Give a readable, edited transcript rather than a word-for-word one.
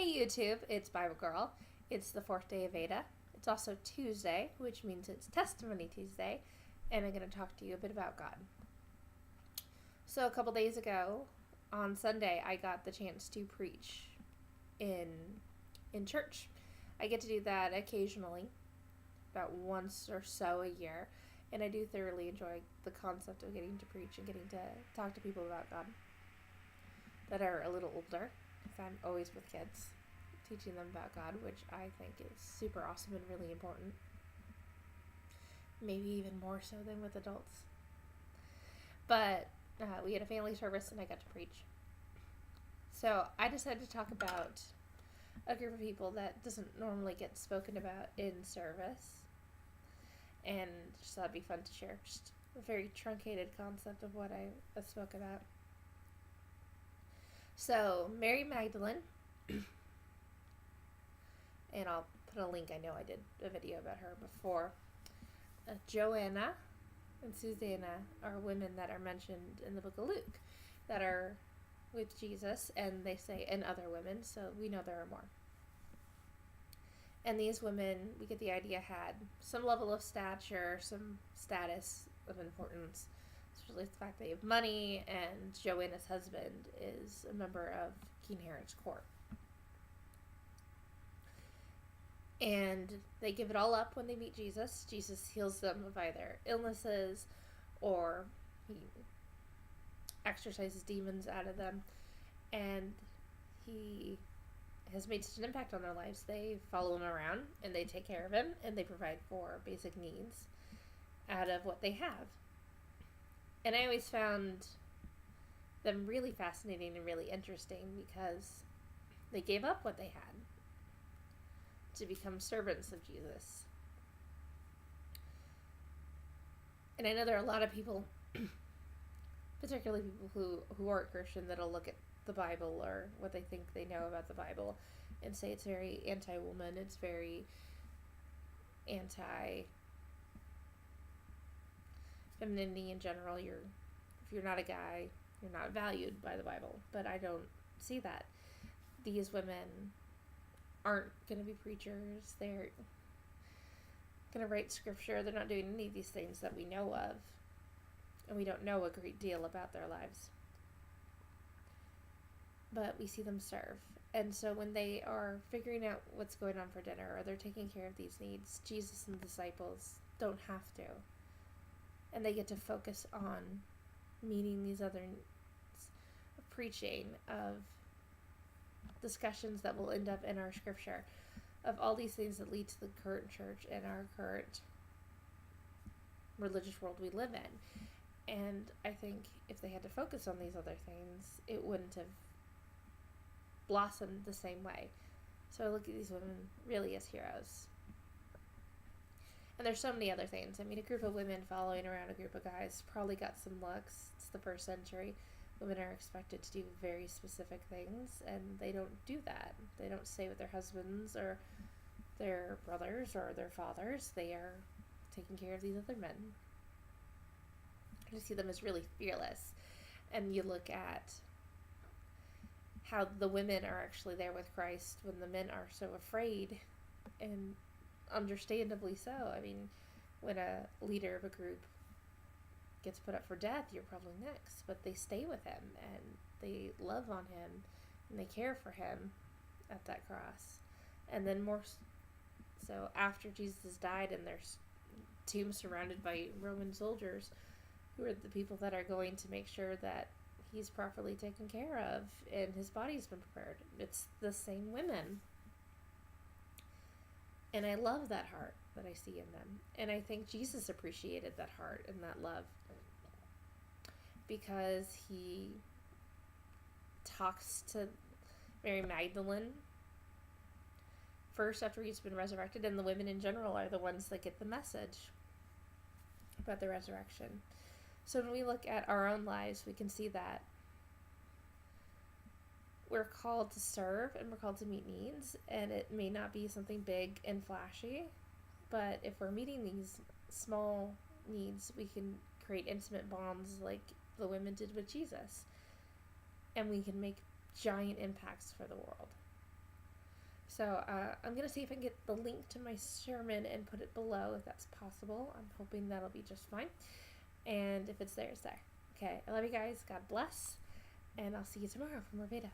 Hey YouTube, it's Bible Girl. It's the fourth day of VEDA. It's also Tuesday, which means it's Testimony Tuesday, and I'm going to talk to you a bit about God. So a couple days ago, on Sunday, I got the chance to preach in church. I get to do that occasionally, about once or so a year, and I do thoroughly enjoy the concept of getting to preach and getting to talk to people about God that are a little older. I'm always with kids, teaching them about God, which I think is super awesome and really important. Maybe even more so than with adults. But we had a family service and I got to preach. So I decided to talk about a group of people that doesn't normally get spoken about in service. And just thought it'd be fun to share just a very truncated concept of what I spoke about. So, Mary Magdalene, and I'll put a link, I know I did a video about her before. Joanna and Susanna are women that are mentioned in the book of Luke that are with Jesus, and they say, and other women, so we know there are more. And these women, we get the idea, had some level of stature, some status of importance, especially the fact they have money, and Joanna's husband is a member of King Herod's court. And they give it all up when they meet Jesus. Jesus heals them of either illnesses or he exorcises demons out of them. And he has made such an impact on their lives. They follow him around and they take care of him and they provide for basic needs out of what they have. And I always found them really fascinating and really interesting because they gave up what they had to become servants of Jesus. And I know there are a lot of people, particularly people who aren't Christian, that'll look at the Bible or what they think they know about the Bible and say it's very anti-woman, it's very anti-femininity in general. If you're not a guy, you're not valued by the Bible. But I don't see that. These women aren't going to be preachers. They're going to write scripture. They're not doing any of these things that we know of. And we don't know a great deal about their lives. But we see them serve. And so when they are figuring out what's going on for dinner or they're taking care of these needs, Jesus and the disciples don't have to. And they get to focus on meeting these other needs of preaching, of discussions that will end up in our scripture, of all these things that lead to the current church and our current religious world we live in. And I think if they had to focus on these other things, it wouldn't have blossomed the same way. So I look at these women really as heroes. And there's so many other things. I mean, a group of women following around a group of guys probably got some looks. It's the first century. Women are expected to do very specific things, and they don't do that. They don't stay with their husbands or their brothers or their fathers. They are taking care of these other men. I just see them as really fearless. And you look at how the women are actually there with Christ when the men are so afraid, and understandably so. I mean, when a leader of a group gets put up for death, you're probably next. But they stay with him, and they love on him, and they care for him at that cross. And then more so after Jesus has died and there's tombs surrounded by Roman soldiers, who are the people that are going to make sure that he's properly taken care of and his body's been prepared. It's the same women. And I love that heart that I see in them. And I think Jesus appreciated that heart and that love, because he talks to Mary Magdalene first after he's been resurrected, and the women in general are the ones that get the message about the resurrection. So when we look at our own lives, we can see that we're called to serve and we're called to meet needs, and it may not be something big and flashy, but if we're meeting these small needs, we can create intimate bonds like the women did with Jesus, and we can make giant impacts for the world. So I'm going to see if I can get the link to my sermon and put it below if that's possible. I'm hoping that'll be just fine. And if it's there, it's there. Okay, I love you guys. God bless. And I'll see you tomorrow for more VEDA.